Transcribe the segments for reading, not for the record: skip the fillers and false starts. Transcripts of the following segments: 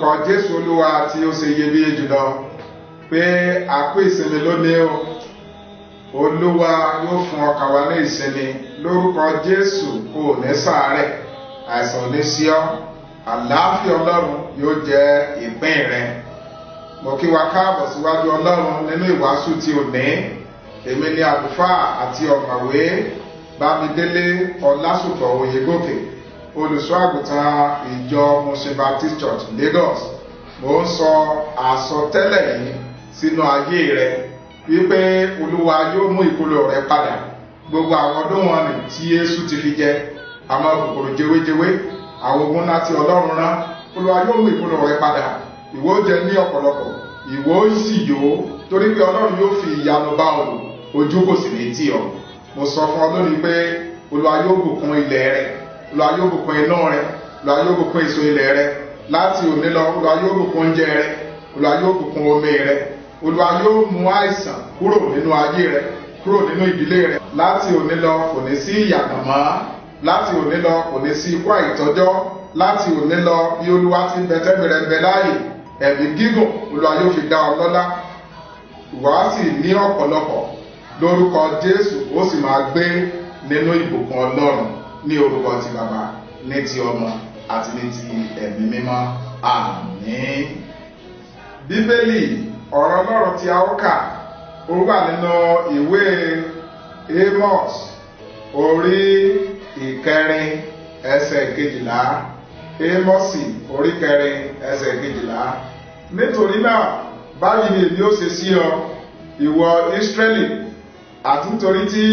lórúkọ Jésù Olúwa tí ó ṣe iyebíye jùlọ pé a kú ìsinmi lónìí o. Olúwa yóò fún ọkàn wa ní ìsinmi lórúkọ Jésù. Kò ní ṣàárẹ̀, àìsàn ò ní sí ọ, àlàáfíà Ọlọ́run yóò jẹ́ ìpín rẹ. Mo kí wa káàbọ̀ síwájú Ọlọ́run nínú ìwàásù tí ò ní. Èmi ni àlùfáà àti ọ̀mọ̀wé Bámidélé Ọlásùpọ̀ Oyègòkè, olùṣọ́ àgùntàn ìjọ Muslim Baptist Church Lagos. Mo ń sọ àsọtẹ́lẹ̀ yìí sínú ayé rẹ wípé Olúwa yóò mú ìkólọ rẹ padà. Gbogbo àwọn ọdún wọn ni tí Jésù ti fi jẹ àwọn kòkòrò jewéjewé, àwọn ogun láti Ọlọ́run rán. Olúwa yóò mú ìkólọ rẹ padà. Ìwọ jẹ ní ọ̀pọ̀lọpọ̀, ìwọ sì yó, torí pé Ọlọ́run yóò fi ìyanu bá ọ lò, ojú kò sì ní tì ọ́. Mo sọ fún ọ lónìí pé Olúwa yóò bùkún ilẹ̀ rẹ, Olúwa yóò bùkún iná rẹ, Olúwa yóò bùkún èso ilẹ̀ rẹ. Láti òní lọ, Olúwa yóò bùkún oúnjẹ rẹ, Olúwa yóò bùkún omi rẹ. Olúwa yóò mú àìsàn kúrò nínú ayé rẹ, kúrò nínú ìdílé rẹ. Láti òní lọ kò ní sí ìyàgàn mọ́. Láti òní lọ kò ní sí ikú àìtọ́jọ́. Láti òní lọ bí Olúwa ti ń bẹ tẹ́mi rẹ ń bẹ láàyè, ẹ̀mí gígùn Olúwa yóò fi dá ọ lọ́lá. Ìwà sì ní ọ̀pọ̀lọpọ̀ lórúkọ Jésù, ó sì máa gbé nínú ìbùkún Ọlọ́run ní orúkọ ti Bàbá, ní ti Ọmọ àti ní ti ẹ̀mí mímọ́. Àmín. Bíbélì ọ̀rọ̀ Ọlọ́run tí a ó kà ó wà nínú ìwé Amos orí ìkẹrin ẹsẹ̀ kejìlá. Ámósì orí kẹrin ẹsẹ̀ kejìlá. Nítorí náà báyìí ni èmi ó ṣe sí ọ, ìwọ Ísírẹ́lì, àti nítorí tí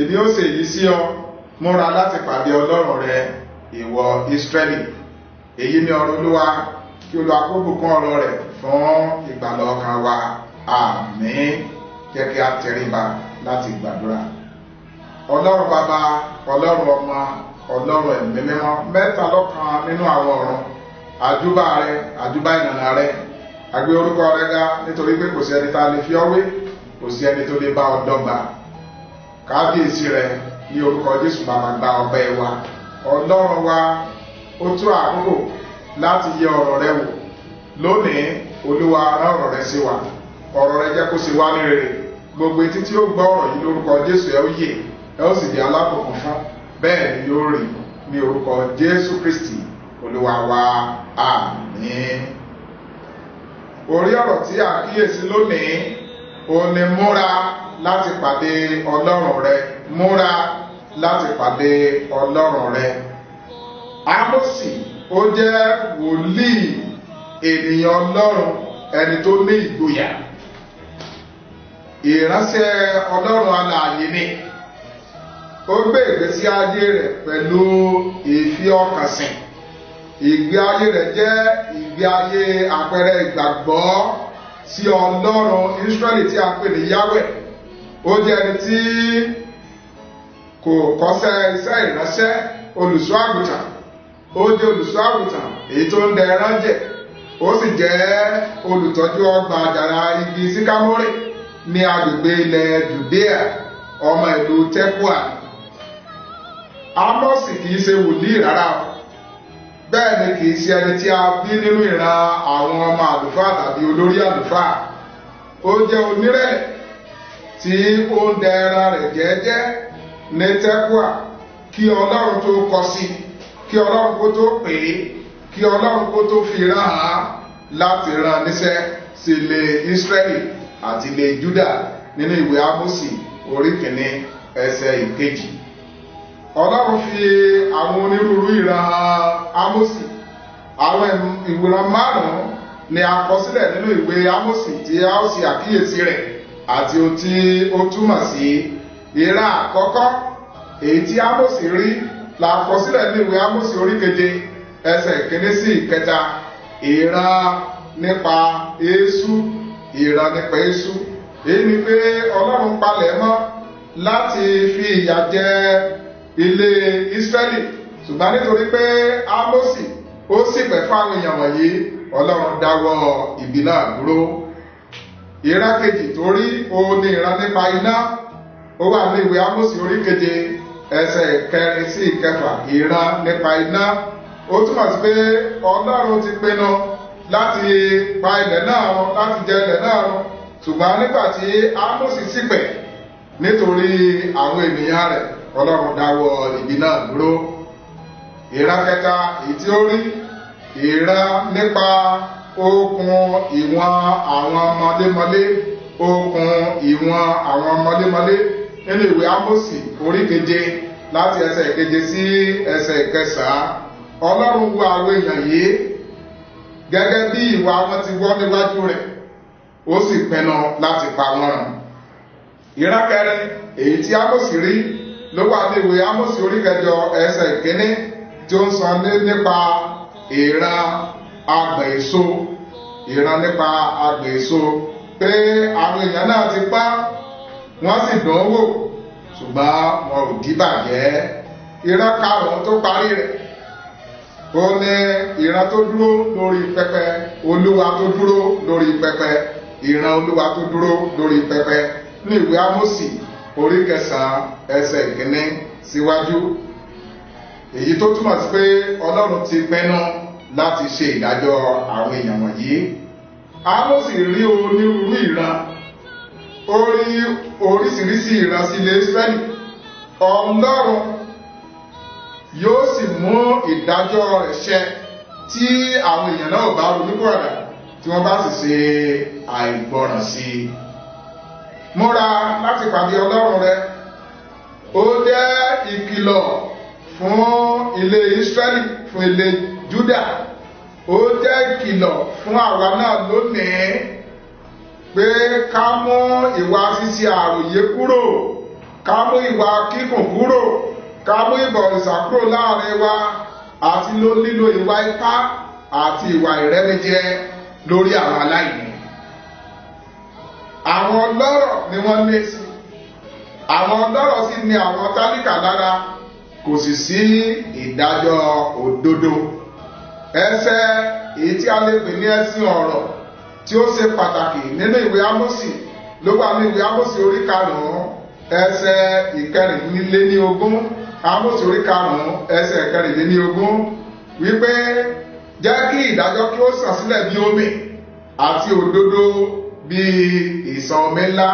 èmi ó ṣe èyí sí ọ, múra láti pàdé Ọlọ́run rẹ, ìwọ Ísírẹ́lì. Èyí ni ọ̀rọ̀ Olúwa. Kí Olúwa kó bùkún ọ̀rọ̀ rẹ̀ fún ìgbàlà ọkàn wa. Àmín. Jẹ́ kí a tẹríba láti gbàdúrà. Ọlọ́run Bàbá, Ọlọ́run Ọmọ, Ọlọ́run Ẹ̀mí Mímọ́, mẹ́ta lọ́kan nínú àwọn ọ̀run. Àjúbà rẹ, àjúbà ìnànà rẹ. A gbé orúkọ rẹ ga nítorí pé kò sí ẹni tá a lè fi ọ́ wé, kò sí ẹni tó lè bá ọ dọ́gba. Kábíyèsí rẹ ní orúkọ Jésù Bàbá, gba ọpẹ́ wa. Ọlọ́run wa, ó tó àkókò láti yẹ ọ̀rọ̀ rẹ wò lónìí. Olúwa rán ọ̀rọ̀ rẹ sí wa, ọ̀rọ̀ rẹ jẹ́ kó ṣe wá ní rere. Gbogbo etí tí ó gbọ́ ọ̀rọ̀ yìí lórúkọ Jésù ẹ ó yè, ẹ ó sì di alábùkún fún. Bẹ́ẹ̀ ni yóò rí ní orúkọ Jésù Kristi Olúwa wa. Àmín. Orí ọ̀rọ̀ tí a kíyèsí lónìí ó ní múra láti pàdé Ọlọ́run rẹ. Múra láti pàdé Ọlọ́run rẹ. Amosi ó jẹ́ wòlíì ènìyàn Ọlọ́run, ẹni tó ní ìgboyà, ìránṣẹ́ Ọlọ́run alààyè ni. Ó gbé ìgbésí ayé rẹ̀ pẹ̀lú ìfi ọkàn sìn. Ìgbé ayé rẹ̀ jẹ́ ìgbé ayé àpẹẹrẹ ìgbàgbọ́ sí Ọlọ́run Ísírẹ́lì tí a pè ní Yahweh. Ó jẹ́ ẹni tí kò kọ́ṣẹ́ iṣẹ́ ìránṣẹ́, olùṣọ́ àgùntàn. Ó jẹ́ olùṣọ́ àgùntàn èyí tó ń dẹ ẹran jẹ. Ó sì jẹ́ olùtọ́jú ọgbà àjàrà igi síkámórì ní agbègbè ilẹ̀ Jùdíà, ọmọ ìlú Tẹ́kùà. Amosi kìí ṣe wòlíì rárá, bẹ́ẹ̀ ni kìí ṣe ẹni tí a bí nínú ìran àwọn ọmọ àlùfáà tàbí olórí àlùfáà. Ó jẹ́ onírẹ̀lẹ̀ tí ó ń dẹ ẹran rẹ̀ jẹ́jẹ́ ní Tẹ́kùà kí Ọlọ́run tó kọ sí, kí Ọlọ́run kó tó pè é, kí Ọlọ́run kó tó fi rán án láti rán níṣẹ́ sí ilẹ̀ Ísírẹ́lì àti ilẹ̀ Júdà nínú ìwé Amosi orí kìíní ẹsẹ̀ ìkejì. Ọlọ́run fi àwọn onírúurú ìran Amosi. Àwọn ìwòran márùn-ún ni a kọ sílẹ̀ nínú ìwé Amosi tí a ó ṣe àkíyèsí rẹ̀ àti ohun tí ó túmọ̀ sí. Ìran àkọ́kọ́ èyí tí Amosi rí la kọ sílẹ̀ nínú ìwé Amosi orí keje ẹsẹ̀ ìkíní sí ìkẹta. Ìran nípa Èṣù, ìran nípa Èṣù. Èyí ni pé Ọlọ́run palẹ̀ mọ́ láti fi ìyà jẹ ilé Ísírẹ́lì, ṣùgbọ́n nítorí pé Amosi ó sì pẹ̀ fáwọn èèyàn wọ̀nyí, Ọlọ́run dáwọ́ ìbí náà dúró. Ìran kejì tó rí òun ni ìran nípa iná. Ó wà ní ìwé Amosi orí keje ẹsẹ̀ ìkẹrin sí ìkẹfà. Ìran nípa iná ó túmọ̀ sí pé Ọlọ́run ti pinnu láti pa ilẹ̀ náà run, láti jẹ ilẹ̀ náà run. Ṣùgbọ́n nígbà tí Amosi ṣìpẹ̀ nítorí àwọn ènìyàn rẹ̀, Ọlọ́run dáwọ́ ibi náà dúró. Ìran kẹta èyí tí ó rí, ìran nípa okùn ìwọ̀n àwọn mọlémọlé, okùn ìwọ̀n àwọn mọlémọlé nínú ìwé Amosi orí 7 láti ẹsẹ̀ 7 sí ẹsẹ̀ 9. Ọlọ́run wo àwọn èèyàn yìí gẹ́gẹ́ bí ìwà wọn ti wọ́ níwájú rẹ̀, ó sì pinnu láti pa wọ́n run. Ìran kẹrin èyí tí Amosi rí ló wà ní ìwé Amosi orí 8 ẹsẹ̀ 1 tí ó ń sọ nípa ìran àgbẹ̀ èso, ìran nípa àgbẹ̀ èso, pé àwọn èèyàn náà ti pa wọ́n sì dán wò ṣùgbọ́n wọn ò díbàjẹ́. Ìran karùn-ún tó parí rẹ̀, ó ní ìran tó dúró lórí pẹpẹ Olúwa, tó dúró lórí pẹpẹ, ìran Olúwa tó dúró lórí pẹpẹ ní ìwé Amosi orí 9 ẹsẹ̀ 1 síwájú. Èyí tó túmọ̀ sí pé Ọlọ́run ti pinnu láti ṣe ìdájọ́ àwọn èèyàn wọ̀nyí. Amosi rí onírúurú ìran, ó rí oríṣiríṣi ìran sí ilé Ísírẹ́lì. Ọlọ́run yóò sì mú ìdájọ́ rẹ̀ ṣẹ tí àwọn èèyàn náà bá ronúpìwàdà, tí wọ́n bá sì ṣe àìgbọràn sí i. Múra láti pàdé Ọlọ́run rẹ. Ó jẹ́ ìkìlọ̀ fún ilé Ísírẹ́lì, fún ilé Júdà. Ó jẹ́ ìkìlọ̀ fún àwa náà lónìí pé ká mú ìwà ṣíṣe àròyé kúrò, ká mú ìwà kíkùn kúrò, ká mú ìbọ̀rìṣà kúrò láàrin wa, àti lílo ìwà ipá àti ìwà ìrẹ́nijẹ lórí àwọn aláìní. Àwọn ọlọ́rọ̀ ni wọ́n lé sí, àwọn ọlọ́rọ̀ sì ni àwọn tálíkà lára, kò sì sí ìdájọ́ òdodo. Ẹsẹ̀ èyí tí a lè pè ní ẹ̀sìn ọ̀rọ̀ tí ó ṣe pàtàkì nínú ìwé Amosi ló wà ní ìwé Amosi orí 5 ẹsẹ̀ 14. Amosi orí 5 ẹsẹ̀ 14 wípé jẹ́ kí ìdájọ́ kí ó sàn sílẹ̀ bí omi, àti òdodo bí ìṣàn omi ńlá.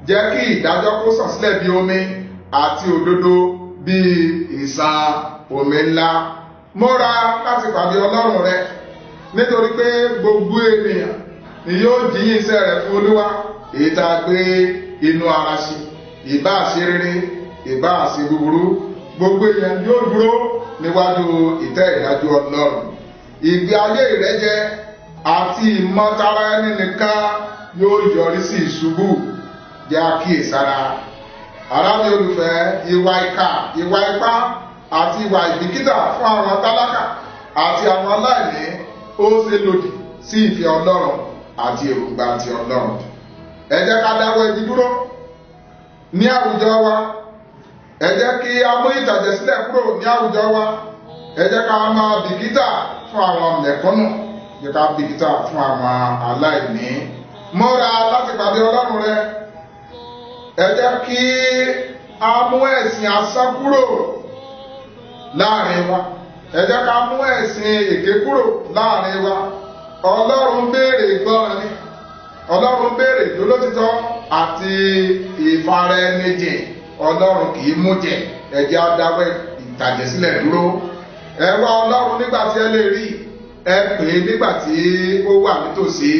Jẹ́ kí ìdájọ́ kó sàn sílẹ̀ bí omi, àti òdodo bí ìṣàn omi ńlá. Múra láti pàdé Ọlọ́run rẹ, nítorí pé gbogbo ènìyàn ni yóò jíyìn iṣẹ́ rẹ̀ fún Olúwa, èyí tá a gbé inú ara ṣe, ìbá ṣe rere, ìbá ṣe búburú. Gbogbo èèyàn yóò dúró níwájú ìtẹ́ ìdájọ́ Ọlọ́run. Ìgbé ayé ìrẹ́jẹ àti ìmọ̀tara ẹni nìkan yóò yọrí sí ìṣubú. Jẹ́ àkíyèsára. Ará mi olùfẹ́, ìwà ìkà, ìwà ipá àti ìwà ìbìkítà fún àwọn tálákà àti àwọn aláìní ó ṣe lòdì sí ìfẹ́ Ọlọ́run àti èròǹgbà ti Ọlọ́run. Ẹ jẹ́ ká dáwọ́ ibi dúró ní àwùjọ wa. Ẹ jẹ́ kí a mú ìtàjẹ̀ sílẹ̀ kúrò ní àwùjọ wa. Ẹ jẹ́ ká máa bìkítà fún àwọn mẹ̀kúnnù, ẹ jẹ́ ká bìkítà fún àwọn aláìní. Múra láti pàdé Ọlọ́run rẹ. Ẹ jẹ́ kí a mú ẹ̀sìn asán kúrò láàrin wa. Ẹ jẹ́ ká mú ẹ̀sìn èké kúrò láàrin wa. Ọlọ́run béèrè ìgbọràn ni, Ọlọ́run béèrè ìdólótítọ́ àti ìfaraẹnijìn. Ọlọ́run kì í mú jẹ. Ẹ jẹ́ á dáwọ́ ìtàjẹ̀ sílẹ̀ dúró. Ẹ wá Ọlọ́run nígbà tí ẹ lè rí, ẹ pè é nígbà tí ó wà nítòsí.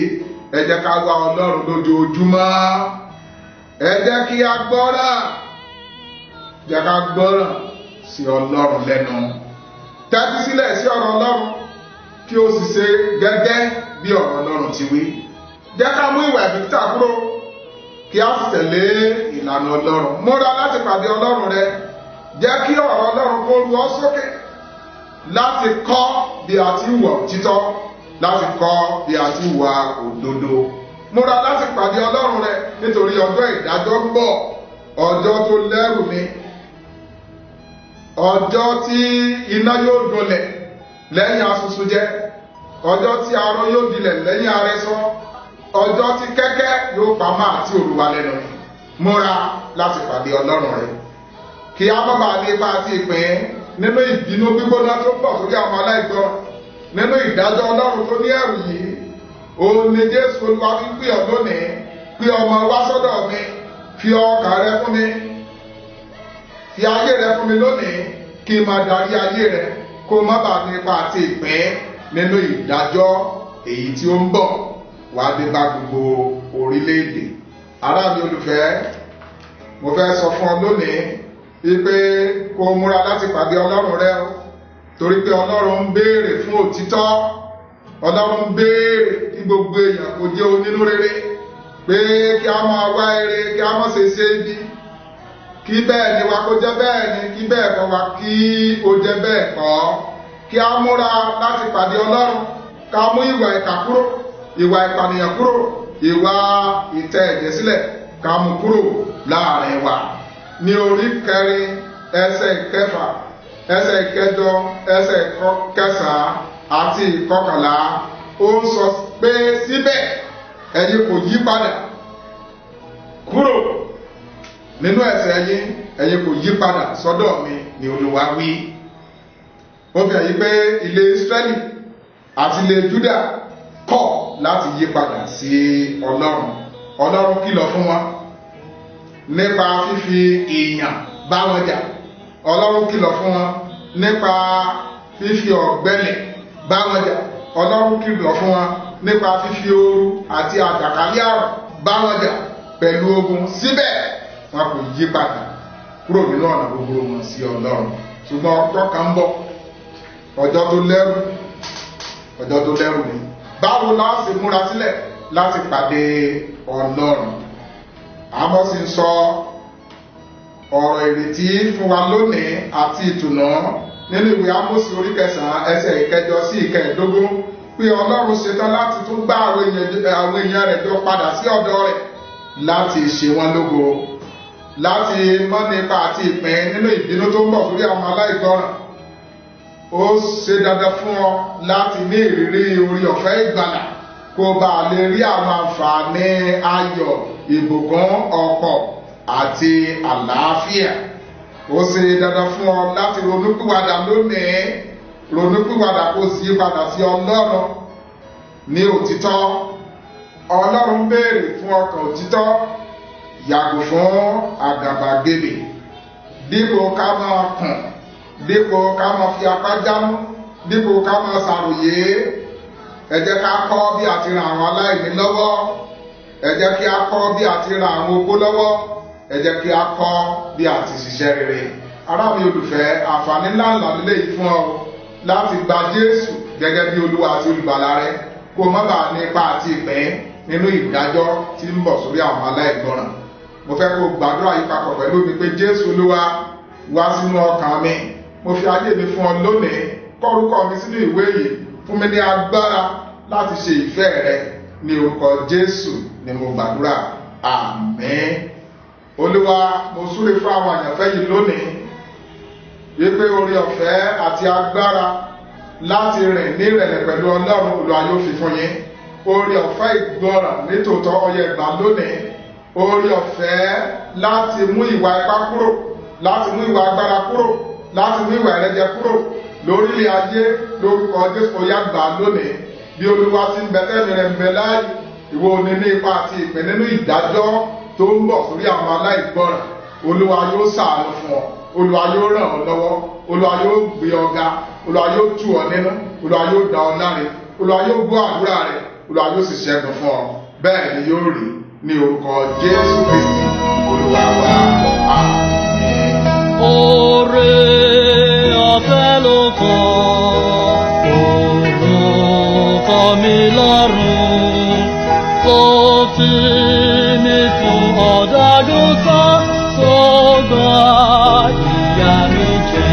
Ẹ jẹ́ ká wá Ọlọ́run lójoojúmọ́. Ẹ jẹ́ kí a gbọ́ràn, jẹ́ ká gbọ́ràn sí Ọlọ́run lẹ́nu. Tẹ́tí sílẹ̀ sí ọ̀rọ̀ Ọlọ́run kí o sì ṣe gẹ́gẹ́ bí ọ̀rọ̀ Ọlọ́run ti wí. Jẹ́ ká mú ìwà ìbìkítà kúrò kí a sì tẹ̀lé ìlànà Ọlọ́run. Múra láti pàdé Ọlọ́run rẹ. Jẹ́ kí ọ̀rọ̀ Ọlọ́run kó ru ọ́ sókè láti kọ́ bí a ti hùwà òtítọ́, láti kọ́ bí a ti hùwà òdodo. Múra láti pàdé Ọlọ́run rẹ, nítorí ọjọ́ ìdájọ́ ń bọ̀, ọjọ́ tó lẹ́rù ni, ọjọ́ tí iná yóò dolẹ̀ lẹ́yìn asusu jẹ́, ọjọ́ tí arọ yóò dilẹ̀ lẹ́yìn arẹsọ, ọjọ́ tí kẹ́kẹ́ yóò pa máa àti òrùwa lẹ́nu ni. Múra láti pàdé Ọlọ́run rẹ, kí a má bàa lè bá àti ìpín nínú ìbínú gbígbóná tó pọ̀ sórí àwọn aláìgbọràn, nínú ìdájọ́ Ọlọ́run tó ní ẹ̀rù yìí. òun ni Jésù Olúwa fi pè ọ́ lónìí pé ọmọ wá sọ́dọ̀ mi, fi ọkàn rẹ fún mi, fi ayé rẹ fún mi lónìí, kí n máa darí ayé rẹ, kó má bàa nípa àti ìpín nínú ìdájọ́ èyí tí ó ń bọ̀ wá dé bá gbogbo orílẹ̀-èdè. Ará mi olùfẹ́, mo fẹ́ sọ fún ọ lónìí wípé kó múra láti pàdé Ọlọ́run rẹ o, torí pé Ọlọ́run ń béèrè fún òtítọ́. Ọlọ́run ń béèrè kí gbogbo èèyàn kó jẹ́ onínú rere, pé kí a máa wá ire, kí a má ṣe ṣe ibi, kí bẹ́ẹ̀ ni wa kó jẹ́ bẹ́ẹ̀ ni, kí bẹ́ẹ̀ kọ́ wa kí ó jẹ́ bẹ́ẹ̀ kọ́. Kí a múra láti pàdé Ọlọ́run, ká mú ìwà ìkà kúrò, ìwà ìpànìyàn kúrò, ìwà ìtẹ̀ ẹ̀jẹ̀ sílẹ̀, ká mú kúrò láàrin wa. Ní orí 4 ẹsẹ̀ 6 ẹsẹ̀ 7 ẹsẹ̀ 9 àti 11 ó ń sọ pé síbẹ̀ ẹ̀yin kò yí padà kúrò nínú ẹ̀ṣẹ̀ yín, ẹ̀yin kò yí padà sọ́dọ̀ mi ni Olúwa wí. Ó fi hàn yí pé ilé Ísírẹ́lì àti ilé Júdà kọ̀ láti yí padà sí Ọlọ́run. Ọlọ́run kìlọ̀ fún wọn nípa fífi èèyàn bá wọn jà. Ọlọ́run kìlọ̀ fún wọn nípa fífi ọ̀gbẹlẹ̀ bá wọn jà. Ọlọ́run kìlọ̀ fún wọn nípa fífi ooru àti àjàkálẹ̀ àrùn bá wọn jà pẹ̀lú ogun. Síbẹ̀ wọn kò yí padà kúrò nínú ọ̀nà gbogbo wọn sí Ọlọ́run. Ṣùgbọ́n ọjọ́ kan ń bọ̀, ọjọ́ tó lẹ́rù ni. Báwo la ṣe múra sílẹ̀ láti pàdé Ọlọ́run? Amosi ń sọ ọ̀rọ̀ ìrètí fún wa lónìí àti ìtùnú nínú ìwé Amosi orí 9 ẹsẹ̀ 8 sí 15 pé Ọlọ́run ṣetán láti tún gbá àwọn èèyàn rẹ̀ jọ padà sí ọ̀dọ̀ rẹ̀ láti ṣe wọ́n lógo, láti mọ́ nípa àti ìpín nínú ìbínú tó ń bọ̀ sórí àwọn aláìgbọràn. Ó ṣe dandan fún ọ láti ní ìrírí orí ọ̀fẹ́ ìgbàlà, kó bá lè rí àwọn àǹfààní ayọ̀, ìbùkún ọ̀pọ̀ àti àlàáfíà. Ó ṣe dandan fún ọ láti ronúpìwàdà lónìí, ronúpìwàdà kó sì padà sí Ọlọ́run ní òtítọ́. Ọlọ́run béèrè fún ọkàn òtítọ́, yàgò fún àgàbàgebè, dípò ká máa kùn, dípò ká máa fi apá jámú, dípò ká máa ṣàròyé. Ẹ jẹ́ ká kọ́ bí a ti ran àwọn aláìní lọ́wọ́, ẹ jẹ́ kí a kọ́ bí a ti ran àwọn opó lọ́wọ́, ẹ jẹ́ kí a kọ́ bí a ti ṣiṣẹ́ rere. Ará mi olùfẹ́, àǹfààní ńláńlá lélẹ́yìí fún ọ láti gba Jésù gẹ́gẹ́ bí Olúwa àti Olùgbàlà rẹ, kó má bàa ní ipa àti ìpín nínú ìdájọ́ tí ń bọ̀ sórí àwọn aláìgbọràn. Mo fẹ́ kó gbàdúrà yìí papọ̀ pẹ̀lú mi pé Jésù Olúwa, wá sínú ọkàn mi, mo fi ayé mi fún ọ lónìí, kọ orúkọ mi sínú ìwé yìí, fún mi ní agbára láti ṣe ìfẹ́ rẹ. Ní orúkọ Jésù ni mo gbàdúrà, àmín. Olúwa, mo súre fún àwọn àyànfẹ́ yìí lónìí wípé oore ọ̀fẹ́ àti agbára láti rìn ní ìrẹ̀lẹ̀ pẹ̀lú Ọlọ́run Olúwa yóò fi fún yín. Oore ọ̀fẹ́ ìgbọràn nítòótọ́ ọyẹ ìgbà lónìí. Oore ọ̀fẹ́ láti mú ìwà ipá kúrò, láti mú ìwà agbára kúrò, láti mú ìwà ìrẹ́jẹ kúrò lórílẹ̀ ayé lórúkọ Jésù ó yá gbà lónìí. Bí Olúwa ti ń bẹ tẹ́mi rẹ̀ ń bẹ láàyè, ìwọ ní ní ipa àti ìpín nínú ìdájọ́ tó ń bọ̀ sórí àwọn aláìgbọràn. Olúwa yóò ṣàánú fún ọ, Olúwa yóò ràn ọ́ lọ́wọ́, Olúwa yóò gbé ọ ga, Olúwa yóò tù ọ́ nínú, Olúwa yóò dá ọ láre, Olúwa yóò gbọ́ àdúrà rẹ, Olúwa yóò sì ṣẹ́gun fún ọ. Bẹ́ẹ̀ ni yóò rí ní orúkọ Jésù Kristi Olúwa wa, àmín. Oore ọ̀fẹ́ ló kọ́ orúkọ mi lọ́rùn, kò fi mi fún ọ̀dọ́dún kan tó gbà ìyà mi jẹ.